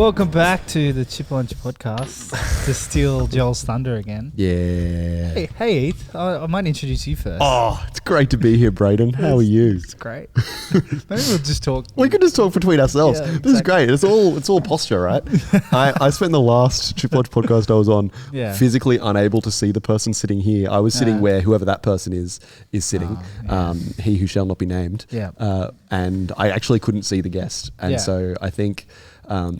Welcome back to the Chip Lunch podcast to steal Joel's thunder again. Yeah. Hey Heath, I might introduce you first. Oh, it's great to be here, Braden. How are you? It's great. Maybe we'll just talk. We can just talk between ourselves. Yeah, This is great. It's all posture, right? I spent the last Chip Lunch podcast I was on physically unable to see the person sitting here. I was sitting where whoever that person is sitting. He who shall not be named. Yeah. And I actually couldn't see the guest. And so I think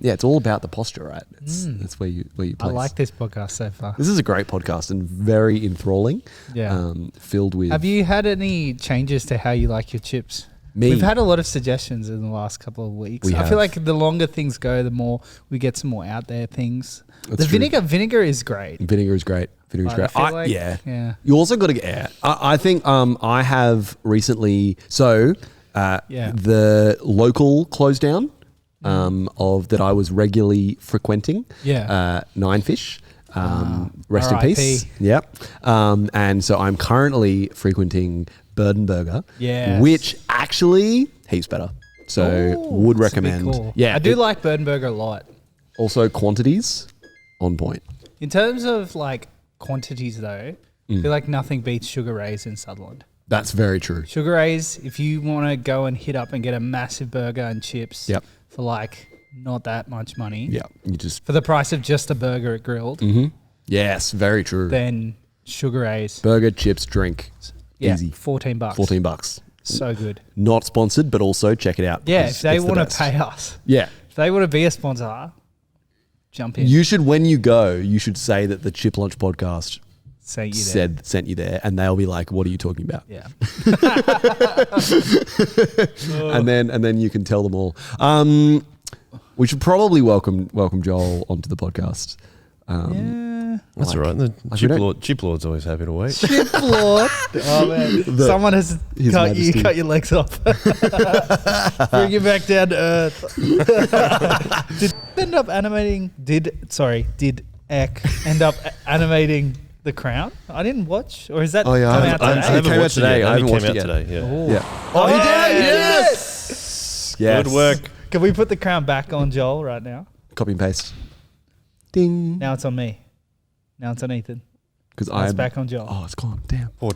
it's all about the posture, right? That's where you place. I like this podcast so far. This is a great podcast and very enthralling. Yeah. Filled with. Have you had any changes to how you like your chips? Me. We've had a lot of suggestions in the last couple of weeks. I feel like the longer things go, the more we get some more out there things. That's the true. vinegar is great. Vinegar is great. Vinegar is great. I feel like, yeah. You also got to get. I think I have recently. So the local closed down. Of that I was regularly frequenting. Nine Fish. Rest in peace. Yep. And so I'm currently frequenting Bird and Burger. Which actually heaps better. So would recommend. Cool. Yeah. I do like Bird and Burger a lot. Also quantities on point. In terms of like quantities though, I feel like nothing beats Sugar Ray's in Sutherland. That's very true. Sugar Ray's, if you want to go and hit up and get a massive burger and chips for like not that much money. Yeah. You just for the price of just a burger at Grilled. Yes, very true. Then Sugar Ray's. Burger, chips, drink. Yeah, Easy. $14. $14. So good. Not sponsored, but also check it out. Yeah, if they want to pay us. Yeah. If they want to be a sponsor, jump in. You should, when you go, you should say that the Chip Lunch podcast sent you there, and they'll be like, "What are you talking about?" Yeah. and then you can tell them all. We should probably welcome Joel onto the podcast. That's all right. The Chip Lord's always happy to wait. Chip Lord. Oh man, someone has cut your legs off. Bring you back down to earth. Did Eck end up animating The Crown? I didn't watch, or is that come out today? I haven't watched it today. I haven't watched it yet. Today. Yeah. Oh, he did! Yes! Good work. Can we put The Crown back on Joel right now? Copy and paste. Ding. Now it's on me. Now it's on Ethan. Because it's back on Joel. Oh, it's gone. Damn. I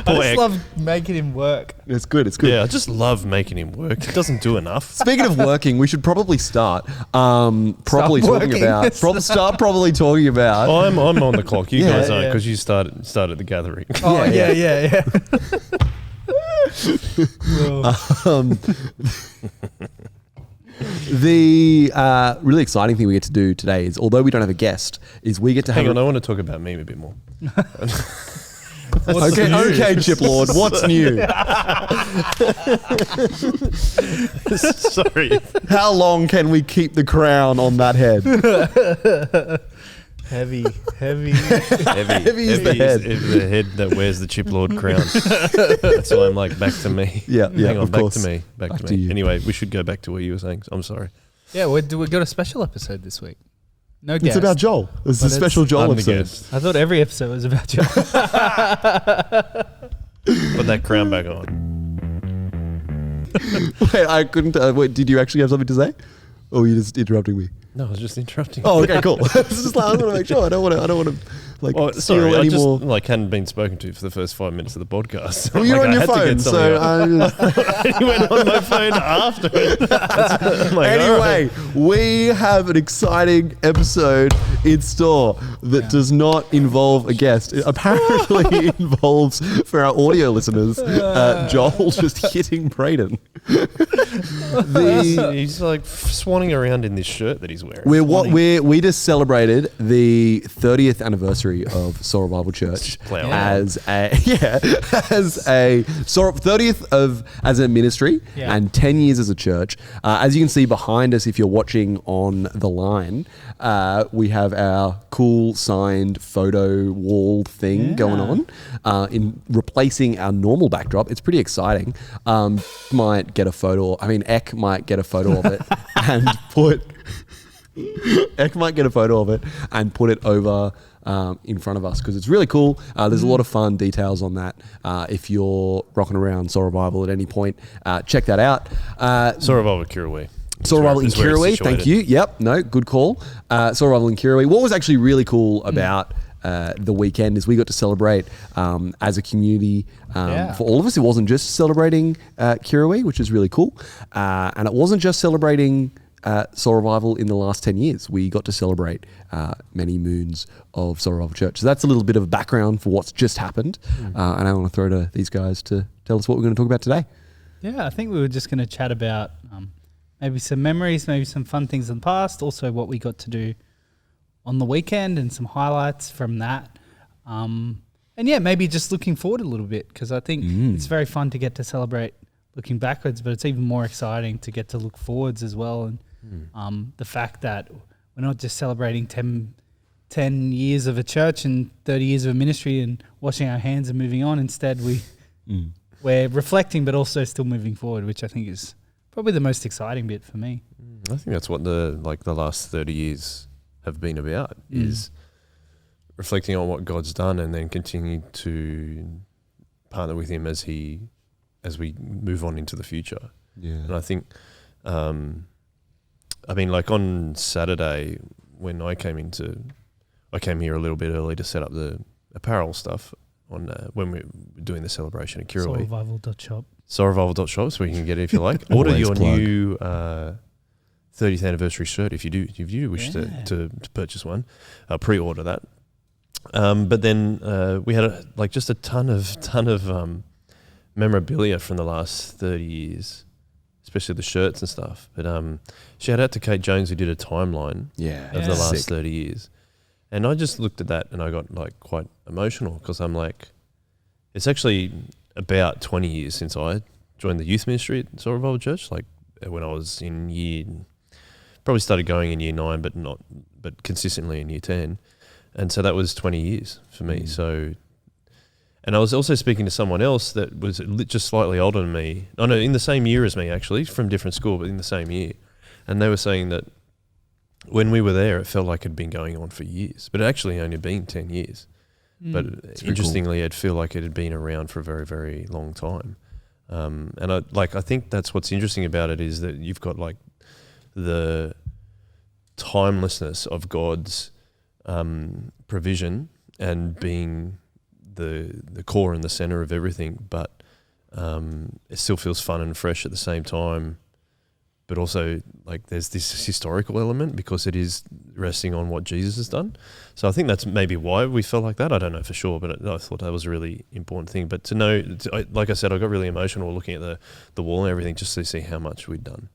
just love making him work. It's good. It's good. Yeah, I just love making him work. He doesn't do enough. Speaking of working, we should probably start probably talking about. Start probably talking about. I'm on the clock. You guys aren't because you started the gathering. Oh yeah. The really exciting thing we get to do today is, although we don't have a guest, is we get to Hang on, I want to talk about meme a bit more. Okay, Chip Lord, what's new? Sorry. How long can we keep the crown on that head? Heavy. Heavy is the head. Is the head that wears the Chip Lord crown. So I'm like, back to me. Yeah, Hang on, of back course. to me. Back to me. you. Anyway, we should go back to what you were saying. I'm sorry. Yeah, we got a special episode this week. No guest. It's about Joel. It's a special Joel I'm the episode. guest. I thought every episode was about Joel. Put that crown back on. Wait, I couldn't. Wait, did you actually have something to say? Or were you just interrupting me? No, I was just interrupting. Oh, okay, cool. It's just like, I want to make sure. I don't want to steal I any just more. hadn't been spoken to for the first 5 minutes of the podcast. Well, you're on your phone, so he went on my phone after it. anyway, we have an exciting episode in store that does not involve a guest. It apparently involves, for our audio listeners, Joel just hitting Braden. He's like swanning around in this shirt that he's wearing. We just celebrated the 30th anniversary of Soul Revival Church as a 30th as a ministry and 10 years as a church. As you can see behind us, if you're watching on the line, we have our cool signed photo wall thing going on in replacing our normal backdrop. It's pretty exciting. Might get a photo. I mean, Eck might get a photo of it and put. Eck might get a photo of it and put it over in front of us because it's really cool. There's a lot of fun details on that. If you're rocking around Soul Revival at any point, check that out. Soul Revival Kirrawee. Soul Revival in It's where it's Kirrawee, thank situated. you. Yep, no, good call. Soul Revival in Kirrawee. What was actually really cool about the weekend is we got to celebrate as a community. For all of us, it wasn't just celebrating Kirrawee, which is really cool. And it wasn't just celebrating Soul Revival in the last 10 years. We got to celebrate many moons of Soul Revival Church. So that's a little bit of a background for what's just happened. And I want to throw to these guys to tell us what we're going to talk about today. Yeah, I think we were just going to chat about maybe some memories, maybe some fun things in the past, also what we got to do on the weekend and some highlights from that. And yeah, maybe just looking forward a little bit, because I think it's very fun to get to celebrate looking backwards, but it's even more exciting to get to look forwards as well. And the fact that we're not just celebrating 10 years of a church and 30 years of a ministry and washing our hands and moving on. Instead, we're reflecting, but also still moving forward, which I think is probably the most exciting bit for me. I think that's what the last 30 years have been about, is reflecting on what God's done and then continue to partner with Him as we move on into the future. Yeah. And I think, like on Saturday when I came here a little bit early to set up the apparel stuff on when we were doing the celebration at Kirrawee. Soulrevival.shop. Soulrevival.shop, so you can get it if you like. Order Always your plug. new 30th anniversary shirt if you wish to purchase one. Pre-order that. But then we had just a ton of memorabilia from the last 30 years, especially the shirts and stuff. But shout out to Kate Jones, who did a timeline of the last 30 years. And I just looked at that and I got quite emotional, because I'm like, it's actually about 20 years since I joined the youth ministry at Soul Revival Church, when I was probably started going in year 9, but consistently in year 10. And so that was 20 years for me. So, and I was also speaking to someone else that was just slightly older than me. Oh no, in the same year as me actually, from different school, but in the same year. And they were saying that when we were there, it felt like it had been going on for years, but it actually only been 10 years. But interestingly, cool. It felt like it had been around for a very, very long time. And I think that's what's interesting about it, is that you've got the timelessness of God's provision and being the core and the center of everything, but it still feels fun and fresh at the same time. But also, there's this historical element, because it is resting on what Jesus has done. So I think that's maybe why we felt like that. I don't know for sure, but I thought that was a really important thing. But to know, like I said, I got really emotional looking at the wall and everything, just to see how much we'd done.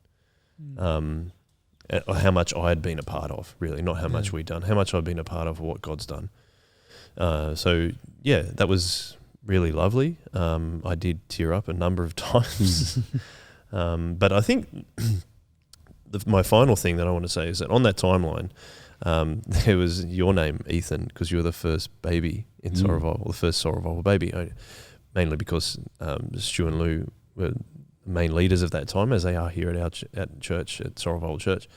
How much I had been a part of, really, not how much we'd done, how much I'd been a part of what God's done. So yeah, that was really lovely. I did tear up a number of times. But I think my final thing that I want to say is that on that timeline, there was your name, Ethan, because you were the first baby in Soul Revival, the first Soul Revival baby, mainly because Stu and Lou were the main leaders of that time, as they are here at church, at Soul Revival Church.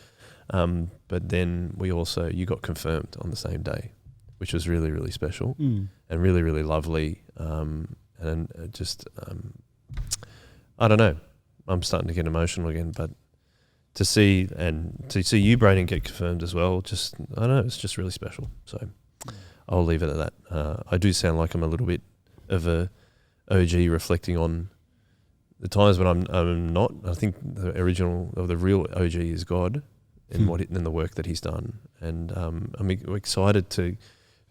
But then you got confirmed on the same day, which was really, really special and really, really lovely. And just, I don't know. I'm starting to get emotional again, but to see you, Braden, get confirmed as well, just, I don't know, it's just really special. So I'll leave it at that. I do sound like I'm a little bit of a OG, reflecting on the times when I'm not. I think the real OG is God and and the work that He's done. And I'm excited to.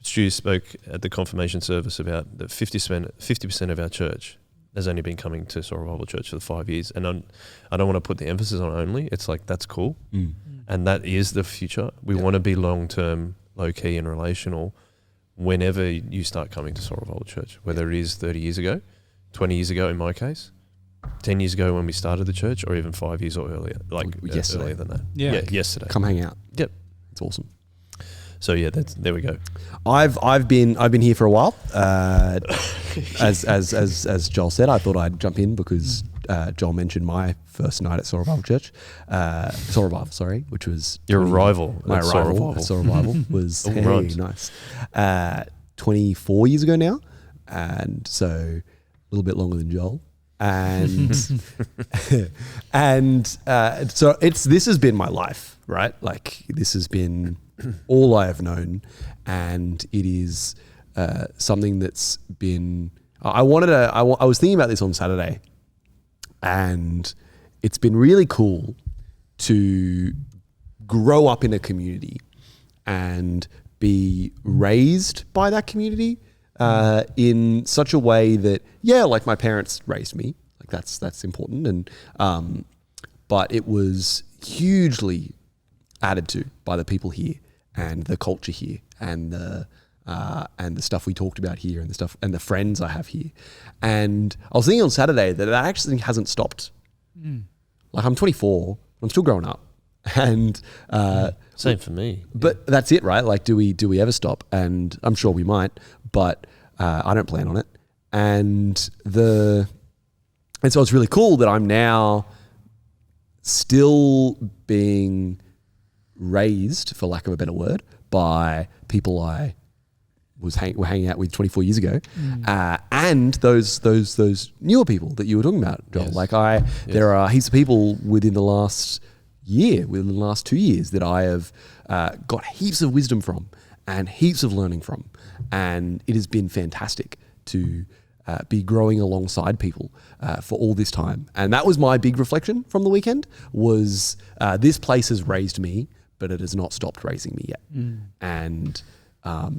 Stu spoke at the confirmation service about that 50% of our church has only been coming to Soul Revival Church for the 5 years. And I don't want to put the emphasis on only. It's that's cool. And that is the future. We want to be long-term, low-key and relational whenever you start coming to Soul Revival Church, whether it is 30 years ago, 20 years ago in my case, 10 years ago when we started the church, or even 5 years or earlier, yesterday. Earlier than that. Yeah, yesterday. Come hang out. Yep. It's awesome. So yeah, there we go. I've been here for a while. As Joel said, I thought I'd jump in because Joel mentioned my first night at Soul Revival Church, Soul Revival, sorry, which was your arrival. My arrival at Soul Revival was nice. 24 years ago now, and so a little bit longer than Joel. and and so this has been my life, right? Like this has been all I have known, and it is something that's been. I was thinking about this on Saturday, and it's been really cool to grow up in a community and be raised by that community in such a way that, like my parents raised me, like that's important, and but it was hugely added to by the people here and the culture here and the stuff we talked about here and the stuff and the friends I have here. And I was thinking on Saturday that it actually hasn't stopped. Like I'm 24, I'm still growing up, and same for me. But that's it, right? Like, do we ever stop? And I'm sure we might, but I don't plan on it. And so it's really cool that I'm now still being raised, for lack of a better word, by people I were hanging out with 24 years ago, and those newer people that you were talking about, Joel. Yes. Like there are heaps of people within the last 2 years that I have got heaps of wisdom from and heaps of learning from, and it has been fantastic to be growing alongside people for all this time. And that was my big reflection from the weekend, was this place has raised me, but it has not stopped raising me yet. And I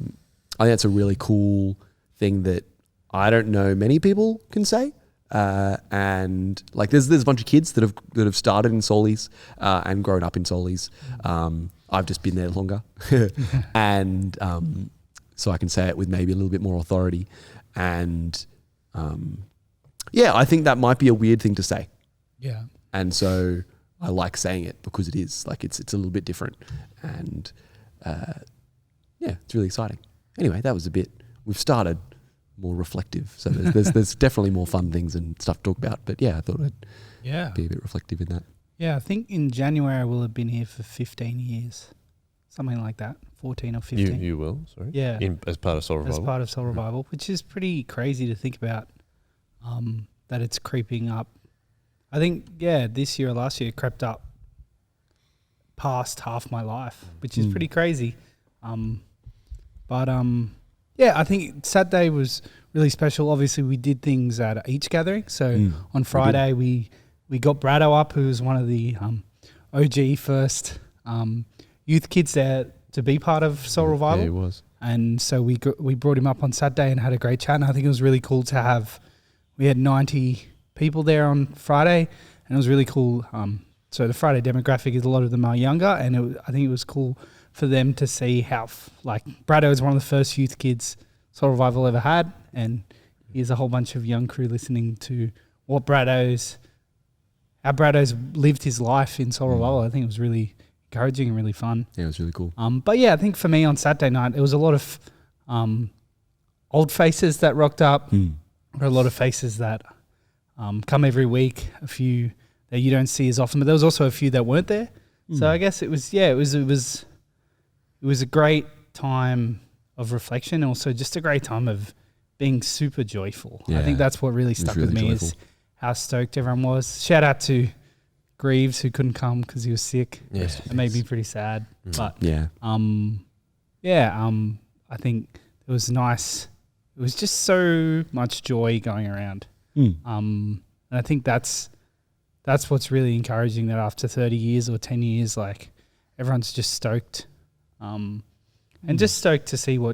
think that's a really cool thing that I don't know many people can say. And like there's a bunch of kids that have started in Solis and grown up in Solis. I've just been there longer, and so I can say it with maybe a little bit more authority. And I think that might be a weird thing to say. Yeah. And so I like saying it because it is like it's a little bit different, and it's really exciting. Anyway, that was a bit. We've started more reflective, so there's definitely more fun things and stuff to talk about. But I thought I'd be a bit reflective in that. Yeah, I think in January I will have been here for 15 years, something like that, 14 or 15. You will, sorry. Yeah, as part of Soul Revival. As part of Soul Revival, which is pretty crazy to think about, that it's creeping up. I think this year or last year it crept up past half my life, which is pretty crazy. I think Saturday was really special. Obviously, we did things at each gathering. So on Friday, we got Brado up, who was one of the OG first youth kids there to be part of Soul Revival. Yeah, he was. And so we brought him up on Saturday and had a great chat. And I think it was really cool to have. We had 90 people there on Friday, and it was really cool. So the Friday demographic is a lot of them are younger, and I think it was cool for them to see how, Brado is one of the first youth kids Soul Revival ever had, and here's a whole bunch of young crew listening to how Brado's lived his life in Soul Revival. I think it was really encouraging and really fun. Yeah, it was really cool. I think for me on Saturday night, it was a lot of old faces that rocked up, or a lot of faces that come every week, a few that you don't see as often, but there was also a few that weren't there. So I guess it was a great time of reflection, and also just a great time of being super joyful. Yeah. I think that's what really stuck with me joyful. Is how stoked everyone was. Shout out to Greaves, who couldn't come because he was sick. Yes. It made me pretty sad. But I think it was nice. It was just so much joy going around. And I think that's what's really encouraging, that after 30 years or 10 years, like everyone's just stoked. And just stoked to see how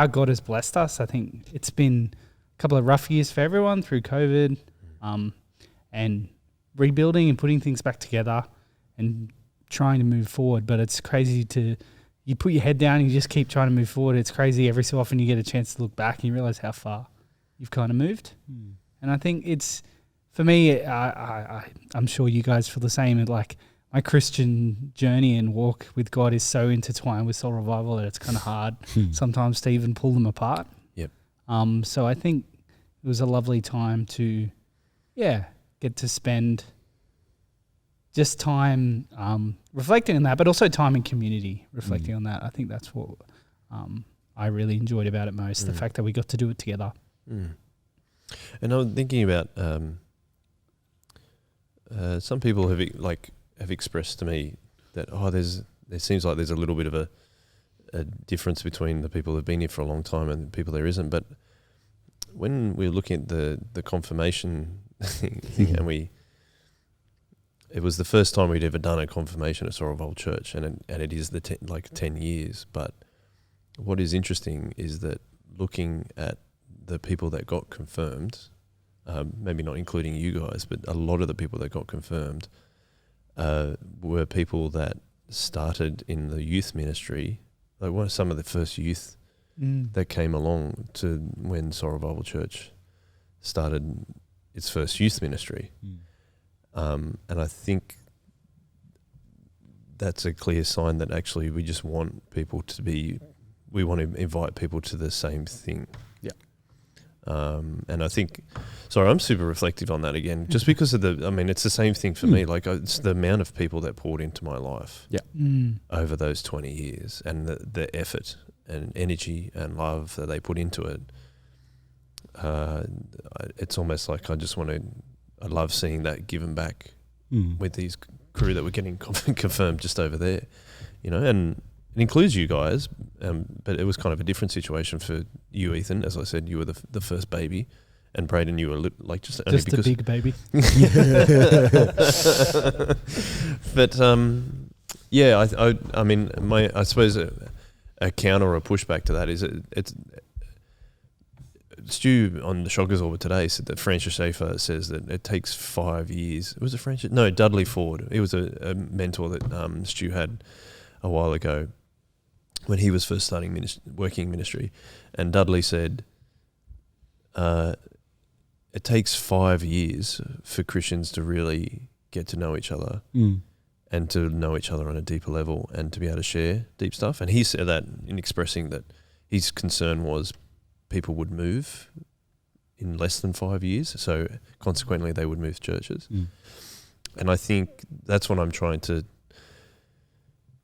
God has blessed us. I think it's been a couple of rough years for everyone through COVID, and rebuilding and putting things back together and trying to move forward. But it's crazy you put your head down and you just keep trying to move forward. It's crazy every so often you get a chance to look back and you realize how far you've kind of moved. And I think it's, for me, I'm sure you guys feel the same. Like, my Christian journey and walk with God is so intertwined with Soul Revival that it's kind of hard sometimes to even pull them apart. Yep. So I think it was a lovely time to, get to spend just time reflecting on that, but also time in community reflecting on that. I think that's what I really enjoyed about it most, the fact that we got to do it together. And I'm thinking about some people have expressed to me that there seems like there's a little bit of a difference between the people who've been here for a long time and the people there isn't. But when we're looking at the confirmation thing, and it was the first time we'd ever done a confirmation at Sorrel Church, and it is 10 years. But what is interesting is that looking at the people that got confirmed, maybe not including you guys, but a lot of the people that got confirmed were people that started in the youth ministry. Like one of some of the first youth that came along to when Sorrel Bible Church started its first youth ministry. And I think that's a clear sign that actually we just want people we want to invite people to the same thing. Yeah. And I think, sorry, I'm super reflective on that again, just because of it's the same thing for me. Like it's the amount of people that poured into my life over those 20 years, and the effort and energy and love that they put into it. It's almost like I love seeing that given back with these crew that were getting confirmed just over there, and it includes you guys, but it was kind of a different situation for you, Ethan. As I said, you were the first baby, and Braden, you were just only a big baby. But I suppose a counter or a pushback to that is it's Stu on the Shockers Orbit today said that Francis Schaeffer says that it takes 5 years. Was it Francis? No, Dudley Ford. He was a mentor that Stu had a while ago when he was first starting working ministry. And Dudley said it takes 5 years for Christians to really get to know each other and to know each other on a deeper level and to be able to share deep stuff. And he said that in expressing that his concern was people would move in less than 5 years, so consequently they would move churches. And I think that's what I'm trying to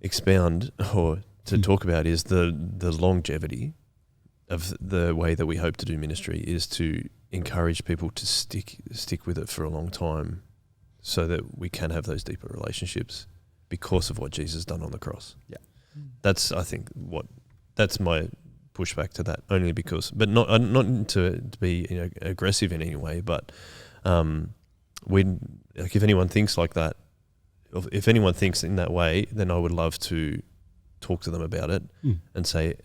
expound or to talk about is the longevity of the way that we hope to do ministry is to encourage people to stick with it for a long time so that we can have those deeper relationships because of what Jesus done on the cross. Yeah. That's, I think, that's my pushback to that, only because, but not to be aggressive in any way, but if anyone thinks like that, if anyone thinks in that way, then I would love to talk to them about it and say,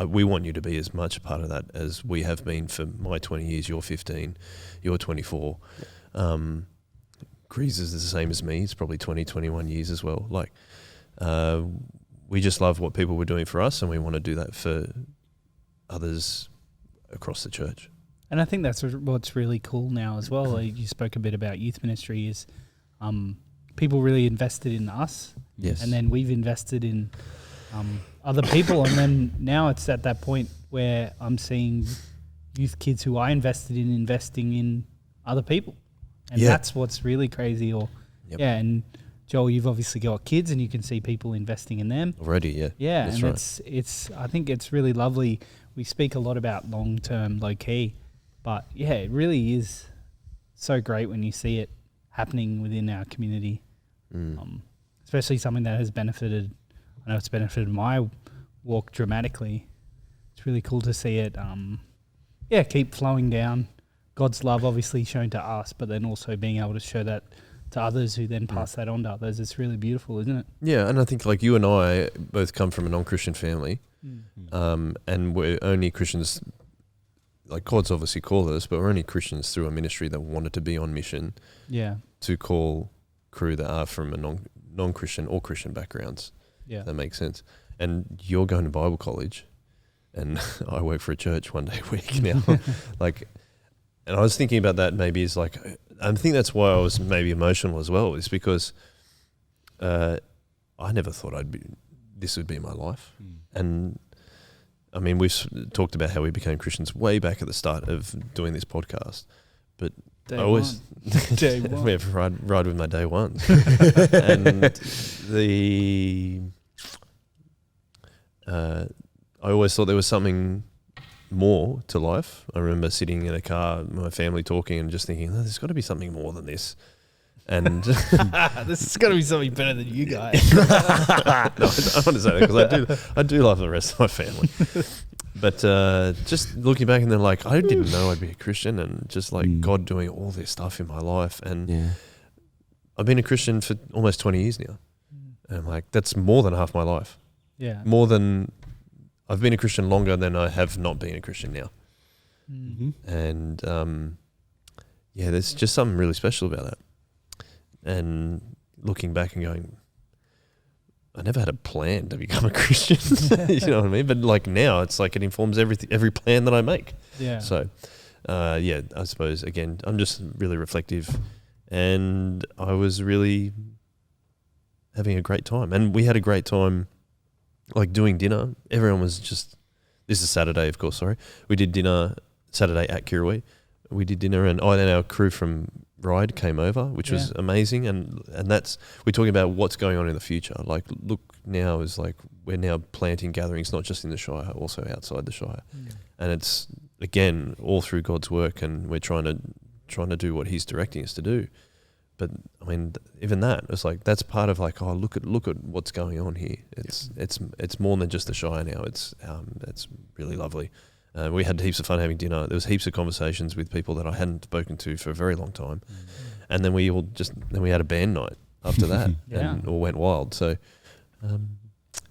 we want you to be as much a part of that as we have been for my 20 years. You're 15, you're 24. Grease is the same as me. It's probably 20, 21 years as well. Like, we just love what people were doing for us, and we want to do that for others across the church. And I think that's what's really cool now as well. Like you spoke a bit about youth ministry is people really invested in us. Yes. And then we've invested in other people. And then now it's at that point where I'm seeing youth kids who I invested in investing in other people. And that's what's really crazy. And Joel, you've obviously got kids and you can see people investing in them. Already, yeah. Yeah, that's and right. it's I think it's really lovely. We speak a lot about long-term, low-key, but yeah, it really is so great when you see it happening within our community, especially something that has benefited. I know it's benefited my walk dramatically. It's really cool to see it, keep flowing down. God's love obviously shown to us, but then also being able to show that to others who then pass that on to others. It's really beautiful, isn't it? Yeah, and I think like you and I both come from a non-Christian family, and we're only Christians, like God's obviously called us, but we're only Christians through a ministry that wanted to be on mission to call crew that are from a non-Christian or Christian backgrounds. Yeah. That makes sense. And you're going to Bible college, and I work for a church one day a week now. And I was thinking about that maybe is like, I think that's why I was maybe emotional as well, is because I never thought this would be my life. And I mean, we've talked about how we became Christians way back at the start of doing this podcast, but Day I always one. we have to ride with my day ones. And I always thought there was something more to life. I remember sitting in a car, my family talking, and just thinking, there's got to be something more than this. And This has got to be something better than you guys. No, I don't want to say that because I do love the rest of my family. But just looking back and then like, I didn't know I'd be a Christian, and just like God doing all this stuff in my life. And I've been a Christian for almost 20 years now. And I'm like, that's more than half my life. Yeah. More than, I've been a Christian longer than I have not been a Christian now. Mm-hmm. And there's just something really special about that. And looking back and going, I never had a plan to become a Christian. You know what I mean? But like now, it's like it informs every plan that I make. Yeah. So, I suppose again, I'm just really reflective, and I was really having a great time, and we had a great time, like doing dinner. Everyone was just. This is Saturday, of course. Sorry, we did dinner Saturday at Kirrawee. We did dinner, and then our crew from Ride came over, which was amazing, and that's, we're talking about what's going on in the future. Like, look, now is like we're now planting gatherings not just in the Shire, also outside the Shire, and it's again all through God's work, and we're trying to do what He's directing us to do. But I mean, even that, it's like that's part of like, oh, look at what's going on here. It's more than just the Shire now. It's really lovely. We had heaps of fun having dinner. There was heaps of conversations with people that I hadn't spoken to for a very long time. And then we had a band night after that and all went wild. So,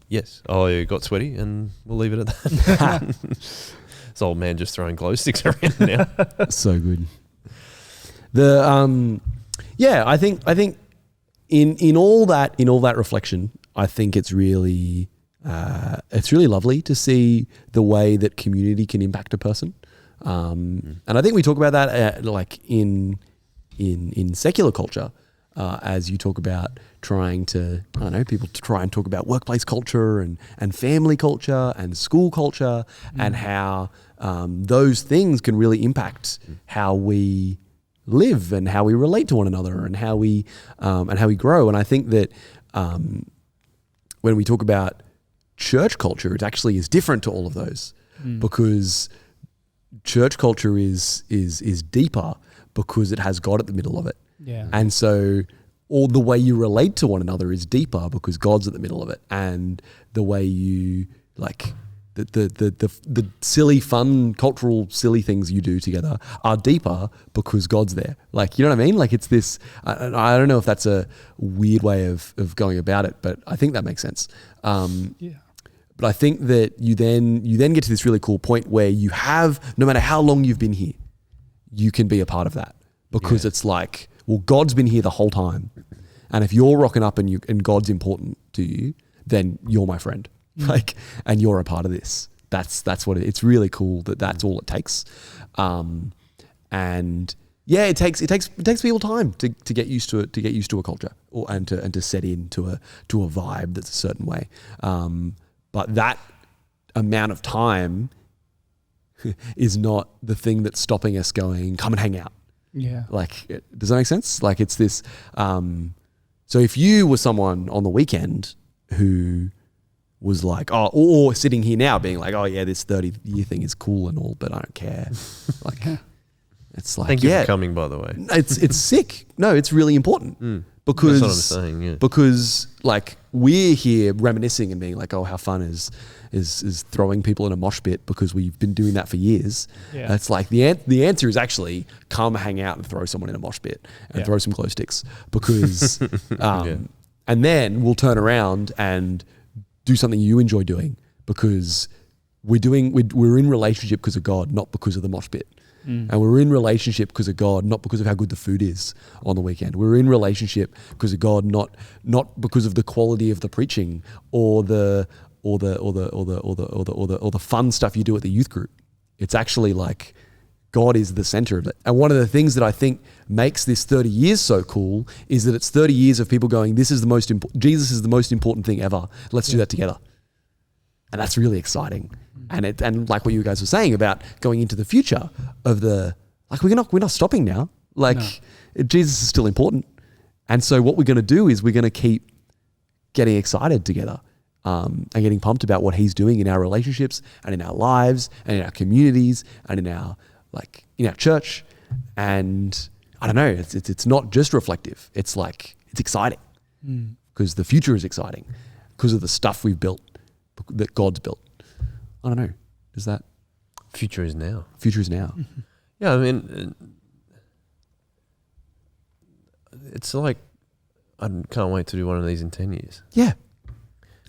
yes, I got sweaty, and we'll leave it at that. This old man just throwing glow sticks around now. So good. I think in all that reflection, I think it's really lovely to see the way that community can impact a person, and I think we talk about that like in secular culture, as you talk about trying to, I don't know, people to try and talk about workplace culture and family culture and school culture, and how those things can really impact how we live and how we relate to one another and how we grow. And I think that when we talk about church culture, it actually is different to all of those, because church culture is deeper because it has God at the middle of it. Yeah. And so all the way you relate to one another is deeper because God's at the middle of it. And the way you like the silly, fun, cultural, silly things you do together are deeper because God's there. Like, you know what I mean? Like, it's this, I don't know if that's a weird way of going about it, but I think that makes sense. But I think that you then get to this really cool point where you have, no matter how long you've been here, you can be a part of that, because it's like, well, God's been here the whole time. And if you're rocking up and God's important to you, then you're my friend. Like, and you're a part of this. That's what it's really cool that's all it takes. And yeah, it takes people time to get used to it, to get used to a culture, and to set into a vibe that's a certain way. But that amount of time is not the thing that's stopping us going, come and hang out. Yeah. Like, does that make sense? Like, it's this, so if you were someone on the weekend who was like, or sitting here now being like, oh yeah, this 30-year thing is cool and all, but I don't care. Like, it's like, thank you for coming, by the way. It's sick. No, it's really important. Because that's what I'm saying, because like, we're here reminiscing and being like, oh, how fun is throwing people in a mosh pit, because we've been doing that for years. Yeah. It's like the answer is actually come hang out and throw someone in a mosh pit and throw some glow sticks, because and then we'll turn around and do something you enjoy doing, because we're in relationship because of God, not because of the mosh pit. And we're in relationship because of God, not because of how good the food is on the weekend. We're in relationship because of God, not because of the quality of the preaching or the fun stuff you do at the youth group. It's actually like God is the center of it. And one of the things that I think makes this 30 years so cool is that it's 30 years of people going, Jesus is the most important thing ever. Let's do that together. And that's really exciting. And like what you guys were saying about going into the future of we're not stopping now. Like, Jesus is still important. And so what we're going to do is we're going to keep getting excited together and getting pumped about what he's doing in our relationships and in our lives and in our communities and in our church. And I don't know, it's not just reflective. It's like, it's exciting because the future is exciting because of the stuff we've built, that God's built. I don't know. Is that Future is now. future is now? Yeah, I mean, it's like I can't wait to do one of these in 10 years. Yeah.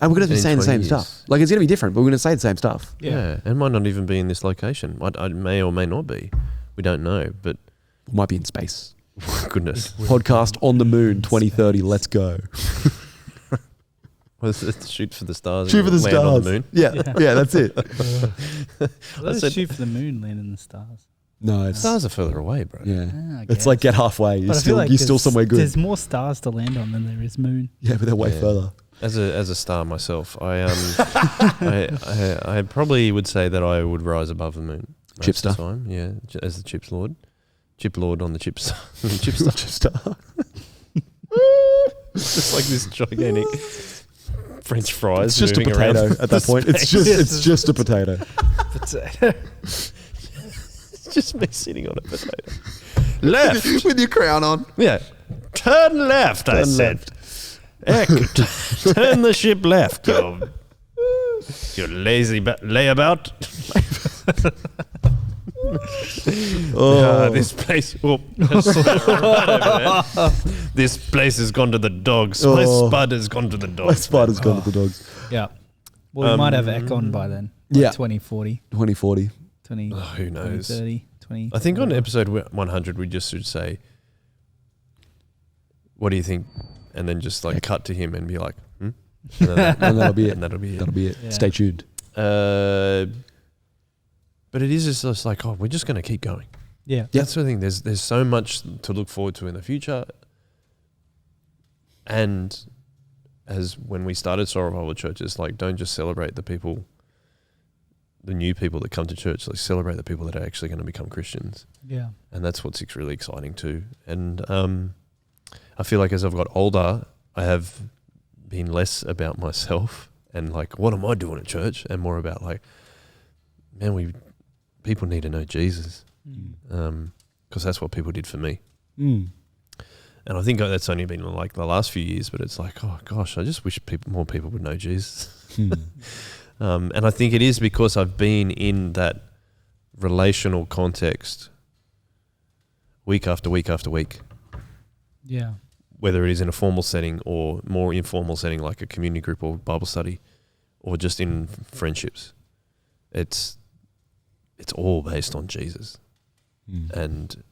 And we're going to be In saying the 20 same years. stuff. Like, it's going to be different, but we're going to say the same stuff. Yeah. It might not even be in this location. I may or may not be. We don't know, but We might be in space. goodness. Podcast on the moon 2030. Let's go. Let's shoot for the stars. Shoot for and the land on stars. the moon. Yeah. Yeah, that's it. Let's said- shoot for the moon, land in the stars. No, it's Stars are further away, bro. yeah. Ah, I It's like guess. get halfway. You're But I feel like you're still there's- somewhere good. There's more stars to land on than there is moon. Yeah, but they're way Yeah. further. As a star myself, I probably would say that I would rise above the moon. most Chip of the star? time, yeah, as the Chips Lord, Chip Lord on the Chip Star, Chip Star. Chip star. Just like this gigantic French fries. It's just a moving around potato at that point. It's just a potato. It's just me sitting on a potato. Left, With your crown on. yeah. Turn left. I Turn said. left. Eck, turn the ship left. You lazy layabout. This place. Oh, this place has gone to the dogs. My Oh. spud has gone to the dogs. My spider's gone to the dogs. Yeah. Well, we might have Econ by then. Yeah. 2040, 2040. 20, Oh, who knows? 2030, 20. I think on episode 100 we just should say, "What do you think?" and then just like cut to him and be like, "Hmm?" And then And that'll be it. and that'll be it. That'll be it. Yeah. Stay tuned. But it is just like, oh, we're just going to keep going. Yeah. That's the thing. There's so much to look forward to in the future. And as when we started Soul Revival Church, it's like, don't just celebrate the people, the new people that come to church. Like, celebrate the people that are actually going to become Christians. Yeah. And that's what's really exciting too. And I feel like as I've got older, I have been less about myself and like, what am I doing at church? And more about like, man, people need to know Jesus. Because that's what people did for me. Mm. And I think that's only been like the last few years, but it's like, oh gosh, I just wish more people would know Jesus. And I think it is because I've been in that relational context week after week after week, Yeah. whether it is in a formal setting or more informal setting like a community group or Bible study or just in friendships. It's all based on Jesus. And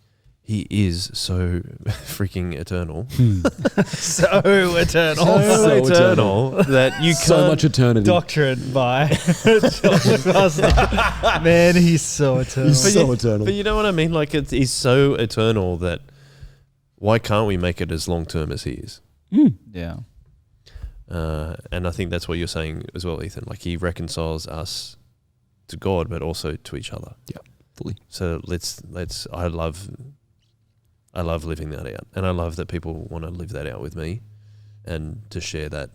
he is so freaking eternal. So eternal. So eternal. that you can't. So much eternity. Doctrine by John Gosling. Man, he's so eternal. He's so eternal. But you know what I mean? Like he's so eternal that why can't we make it as long term as he is? Yeah. And I think that's what you're saying as well, Ethan. Like he reconciles us to God, but also to each other. Yeah, fully. So let's. I love living that out, and I love that people want to live that out with me, and to share that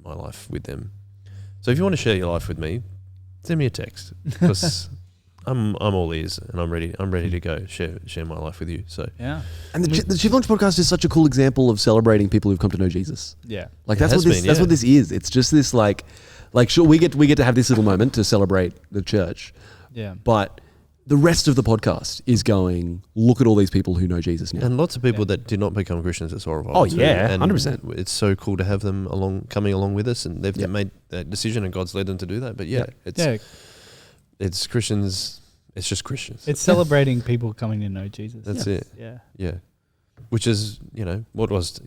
my life with them. So if you want to share your life with me, send me a text because I'm all ears and I'm ready to go share my life with you. So Yeah. And the Shift Launch podcast is such a cool example of celebrating people who've come to know Jesus. Yeah. Like It that's has what this been, that's yeah. what this is. It's just this like sure we get to have this little moment to celebrate the church, Yeah. but the rest of the podcast is going, look at all these people who know Jesus now. and lots of people that did not become Christians at Soul Revival. Oh, too. yeah, And 100%. It's so cool to have them coming along with us, and they've Yeah. made that decision, and God's led them to do that. But yeah, Yeah. it's Christians. It's just Christians. It's celebrating people coming to know Jesus. That's it. Yeah. Yeah. Which is, what I was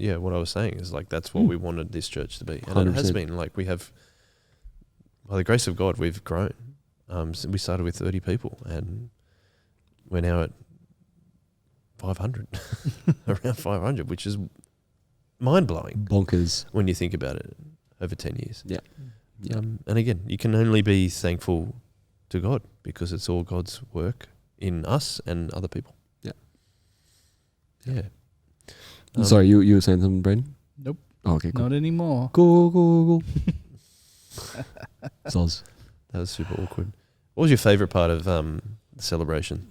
saying is like, that's what we wanted this church to be. And it has 100%. been. Like we have, by the grace of God, we've grown. So we started with 30 people and we're now at 500, around 500, which is mind blowing Bonkers. when you think about it over 10 years. Yeah. Yeah. And again, you can only be thankful to God because it's all God's work in us and other people. Yeah. Yeah. Sorry, you were saying something, Braden? Nope. Oh, okay, cool. Not anymore. Cool. Soz. That was super awkward. What was your favourite part of the celebration?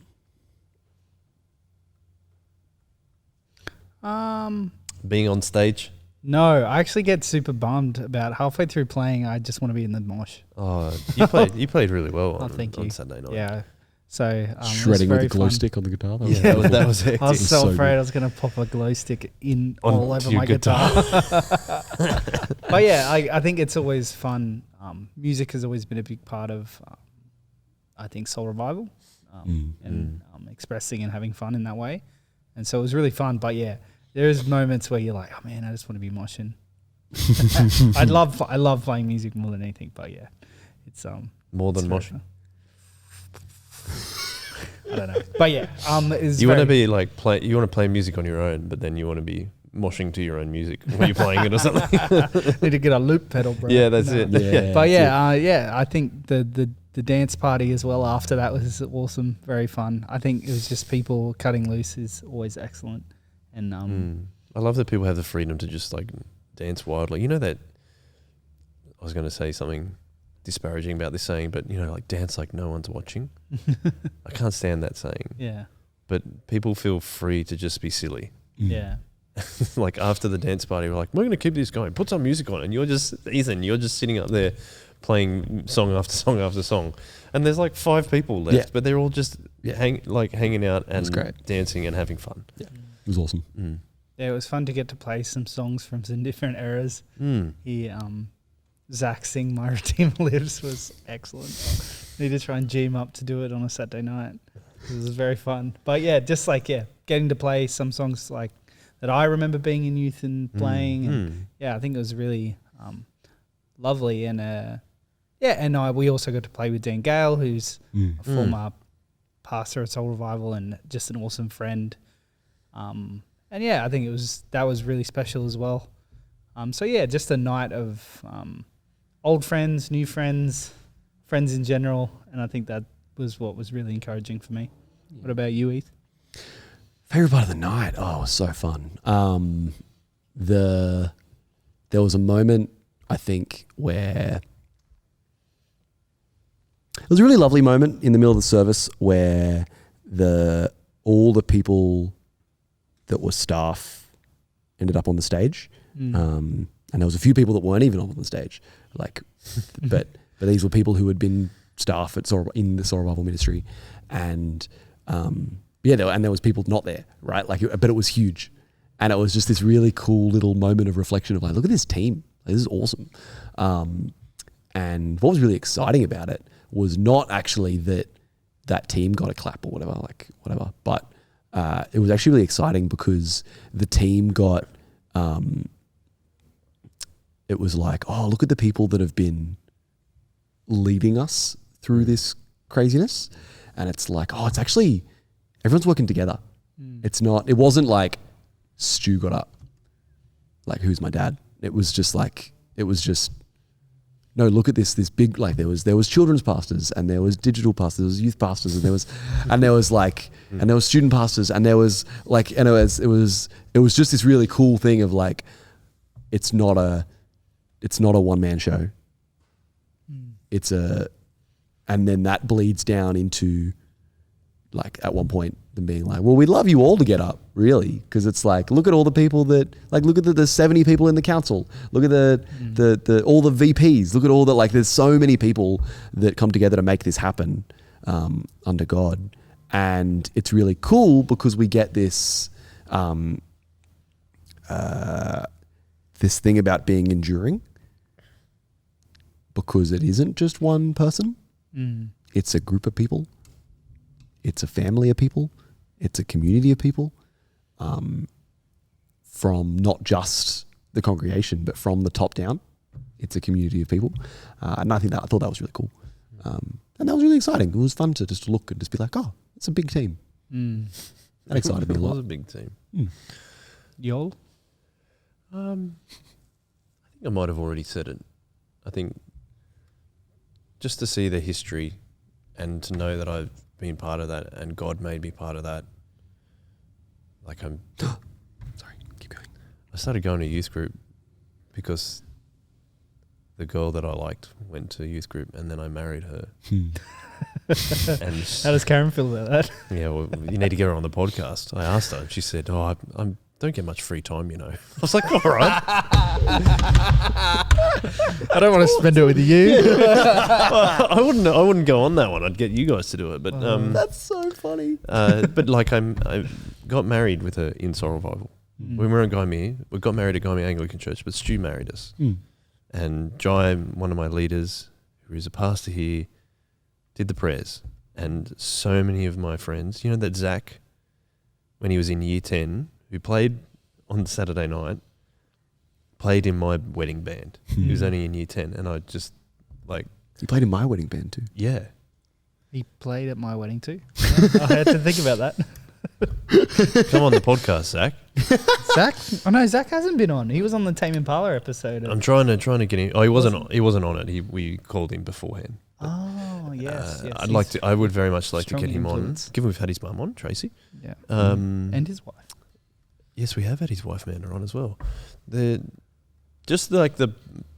Being on stage? No, I actually get super bummed about halfway through playing. I just want to be in the mosh. Oh, you played really well on Saturday night. Yeah. So shredding with a glow stick on the guitar. That was hectic. I was so So afraid good. I was going to pop a glow stick in On all over your my guitar. But yeah, I think it's always fun. Music has always been a big part of, I think, Soul Revival, and expressing and having fun in that way. And so it was really fun. But yeah, there's moments where you're like, oh man, I just want to be moshing. I love playing music more than anything. But yeah, it's More than it's moshing. I don't know. But yeah, You want to be like you want to play music on your own, but then you want to be moshing to your own music when you're playing it or something. need to get a loop pedal, bro. Yeah, that's it. Yeah. But yeah, I think the dance party as well after that was awesome, very fun. I think it was just people cutting loose is always excellent, and I love that people have the freedom to just like dance wildly. You know that I was going to say something disparaging about this saying, but you know, like dance like no one's watching. I can't stand that saying. yeah, But people feel free to just be silly. yeah, Like after the dance party, we're like, we're going to keep this going. Put some music on, and you're just sitting up there playing song after song after song, and there's like 5 people left, but they're all just hanging out and dancing and having fun. Yeah, it was awesome. yeah. It was fun to get to play some songs from some different eras. Zach Sing My Redeemer Lives was excellent. Need to try and G him up to do it on a Saturday night. It was very fun. But yeah, just like getting to play some songs like that I remember being in youth and playing. And yeah, I think it was really lovely. And we also got to play with Dean Gale, who's a former pastor at Soul Revival and just an awesome friend. And yeah, I think that was really special as well. So yeah, just a night of old friends, new friends, friends in general, and I think that was what was really encouraging for me. What about you, Heath? Favorite part of the night? Oh, it was so fun. There was a moment, I think, where it was a really lovely moment in the middle of the service where all the people that were staff ended up on the stage. And there was a few people that weren't even on the stage, but these were people who had been staff in the Soul Revival ministry, and there was people not there, right? But it was huge, and it was just this really cool little moment of reflection of like, look at this team, this is awesome. And what was really exciting about it was not actually that team got a clap or whatever, but it was actually really exciting because the team got. It was like, oh, look at the people that have been leading us through this craziness. And it's like, oh, it's actually, everyone's working together. It wasn't like Stu got up, like, who's my dad? It was just, no, look at this big, like there was children's pastors and there was digital pastors, there was youth pastors and there was student pastors and there was like, and it was just this really cool thing of like, it's not a one-man show. And then that bleeds down into like at one point them being like, well, we'd love you all to get up, really. Cause it's like, look at all the people that like, look at the 70 people in the council, look at the all the VPs, look at all the, like, there's so many people that come together to make this happen, under God. And it's really cool because we get this, this thing about being enduring, because it isn't just one person. It's a group of people. It's a family of people. It's a community of people, from not just the congregation, but from the top down. It's a community of people. And I thought that was really cool. And that was really exciting. It was fun to just look and just be like, oh, it's a big team. That excited me a It lot. was a big team. Yol? I think I might have already said it. I think just to see the history and to know that I've been part of that and God made me part of that. Like sorry, keep going. I started going to youth group because the girl that I liked went to youth group, and then I married her. And How does Karen feel about that? yeah, well, you need to get her on the podcast. I asked her, and she said, "Oh, I don't get much free time, you know." I was like, "All right." I don't want to spend it with you. I wouldn't go on that one. I'd get you guys to do it. But That's so funny. but like I got married with her in Soul Revival. Mm. When we were in Gymea, we got married at Gymea Anglican Church, but Stu married us. And Jai, one of my leaders, who is a pastor here, did the prayers. And so many of my friends, you know that Zach, when he was in year 10, who played on Saturday night, played in my wedding band. He was only in year 10, and I just like... He played in my wedding band too. Yeah. He played at my wedding too. I had to think about that. Come on the podcast, Zach. Zach? Oh no, Zach hasn't been on. He was on the Tame Impala episode. I'm trying to get him. Oh, he wasn't on it. We called him beforehand. Oh yes, yes. I would very much like to strong get him influence. on. Given we've had his mum on, Tracy. Yeah. And his wife. yes, we have had his wife Amanda on as well. Just like the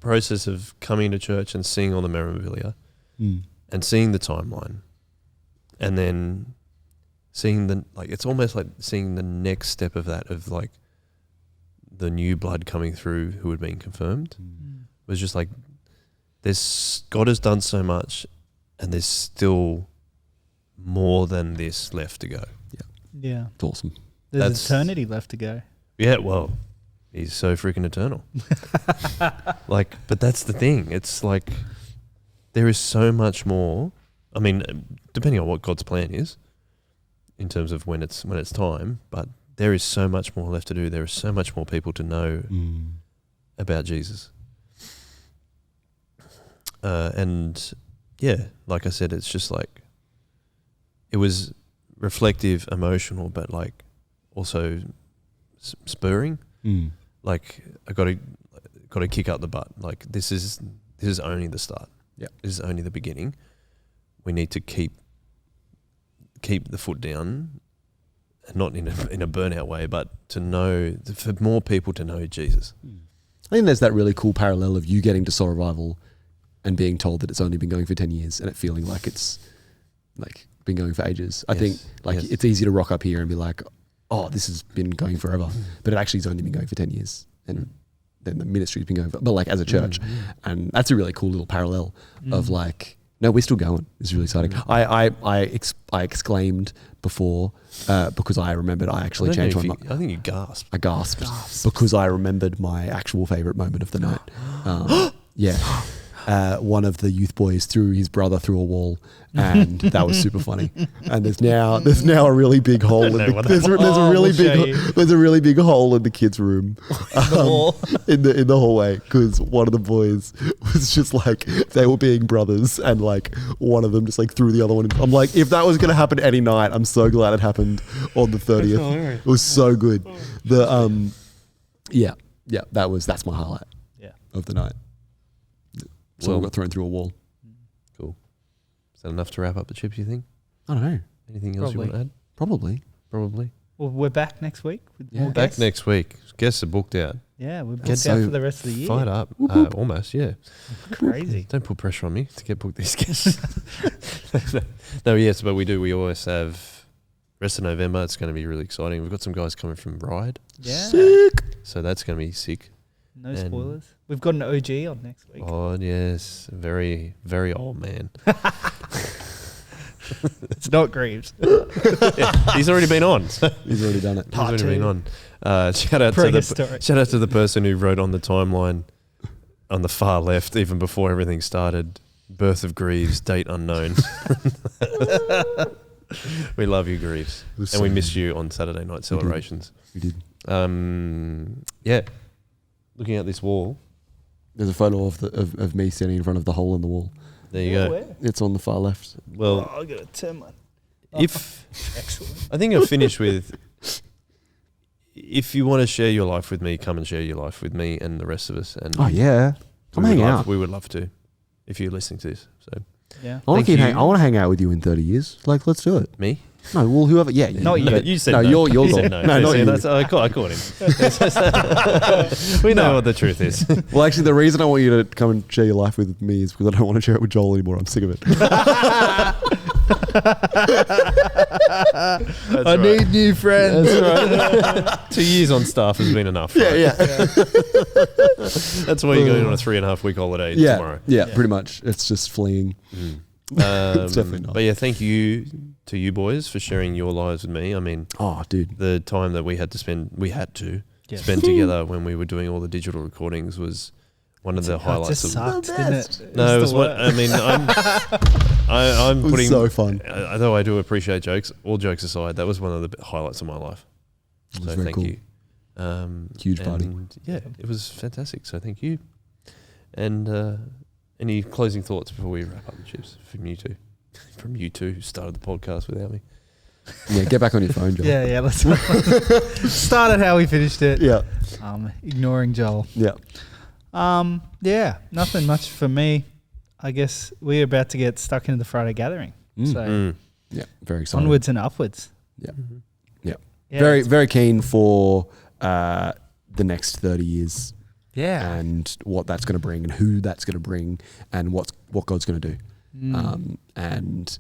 process of coming to church and seeing all the memorabilia and seeing the timeline, and then seeing it's almost like seeing the next step of that, of like the new blood coming through who had been confirmed, was just like, God has done so much, and there's still more than this left to go. Yeah. It's awesome. There's eternity left to go. Yeah, well, he's so freaking eternal. But that's the thing. It's like there is so much more. I mean, depending on what God's plan is, in terms of when it's time, but there is so much more left to do. There is so much more people to know about Jesus. And yeah, like I said, it's just like, it was reflective, emotional, but like also spurring. Like I got to kick up the butt. Like this is only the start. Yeah, this is only the beginning. We need to keep the foot down, and not in a burnout way, but to know, for more people to know Jesus. I think there's that really cool parallel of you getting to Soul Revival and being told that it's only been going for 10 years and it feeling like it's like been going for ages. I think it's easy to rock up here and be like, oh, this has been going forever, but it actually has only been going for 10 years. And then the ministry's been going for, but like as a church. And that's a really cool little parallel of like, no, we're still going. It's really exciting. I exclaimed before because I remembered I actually changed my mind. I think you gasped. I gasped because I remembered my actual favourite moment of the night. Yeah. One of the youth boys threw his brother through a wall, and that was super funny. And there's now a really big hole in the, there's a really big hole in the kids' room, in the hallway, because one of the boys was just like, they were being brothers, and like one of them just like threw the other one in. I'm like, if that was going to happen any night, I'm so glad it happened on the 30th. It was so good. That's my highlight of the night. Someone got thrown through a wall. Cool. Is that enough to wrap up the chips, you think? I don't know. Anything else you want to add? Probably. Well, we're back next week with more Back guests. next week. Guests are booked out. Yeah, we're booked out for the rest of the year. Fired up. Almost, yeah. Crazy. Don't put pressure on me to get booked these guests. No, yes, but we do. We always have rest of November. It's going to be really exciting. We've got some guys coming from Ride. Yeah. Sick. So that's going to be sick. No spoilers. We've got an OG on next week. Oh, yes. Very, very old man. It's not Greaves. He's already been on. He's already done it. He's already been on. Shout out to the person who wrote on the timeline on the far left, even before everything started, birth of Greaves, date unknown. We love you, Greaves. And we missed you on Saturday night celebrations. We did. Yeah. Looking at this wall. There's a photo of me standing in front of the hole in the wall. There you go. Where? It's on the far left. Well, I got to turn mine. Excellent. I think I'll finish with, if you want to share your life with me, come and share your life with me and the rest of us. And come hang out. We would love to, if you're listening to this. So yeah, I want to hang out with you in 30 years. Like, let's do it. Me? No, well, whoever. Yeah, Not you. but- You said no. no. You're You cool. said no. No, not See, you. that's- I caught him. We know what the truth is. Well, actually, the reason I want you to come and share your life with me is because I don't want to share it with Joel anymore. I'm sick of it. I need new friends. 2 years on staff has been enough. Yeah, right? yeah. That's why you're going on a 3.5 week holiday tomorrow. Yeah, pretty much. It's just fleeing. It's definitely not. But yeah, thank you to you boys for sharing your lives with me. I mean, Oh, dude. the time that we had to spend together when we were doing all the digital recordings was one of the It highlights just of sucked, didn't it? No, it was what I mean. I'm It was putting. so fun. Although I do appreciate jokes, all jokes aside, that was one of the highlights of my life. It was So very thank cool. you. Huge party. And yeah, it was fantastic. So thank you. And any closing thoughts before we wrap up the chips from you two? From you two who started the podcast without me. Yeah, get back on your phone, Joel. Yeah, let's start at how we finished it. Yeah. Ignoring Joel. Yeah. Yeah, nothing much for me. I guess we're about to get stuck into the Friday gathering. So Yeah, very excited. onwards and upwards. Yeah. Yeah, Very, it's- very keen for the next 30 years Yeah. and what that's going to bring and who that's going to bring and what God's going to do. And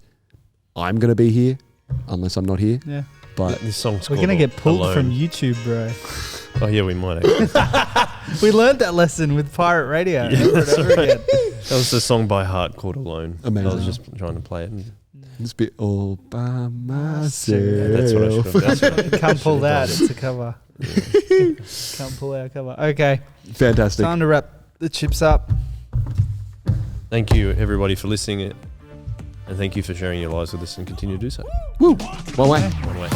I'm going to be here unless I'm not here. Yeah. But This song's We're called going to get pulled Alone. from YouTube, bro. Oh yeah, we might. Actually. We learned that lesson with Pirate Radio Yeah, over and that's over right. again. That was the song by heart called Alone. Amazing. I was just trying to play it. And it's a bit all by myself. that's what I should have. That's what I Can't pull should that. have It's a cover. Can't pull our cover. Okay. Fantastic. Time to wrap the chips up. Thank you, everybody, for listening, and thank you for sharing your lives with us and continue to do so. Woo. One way. One way.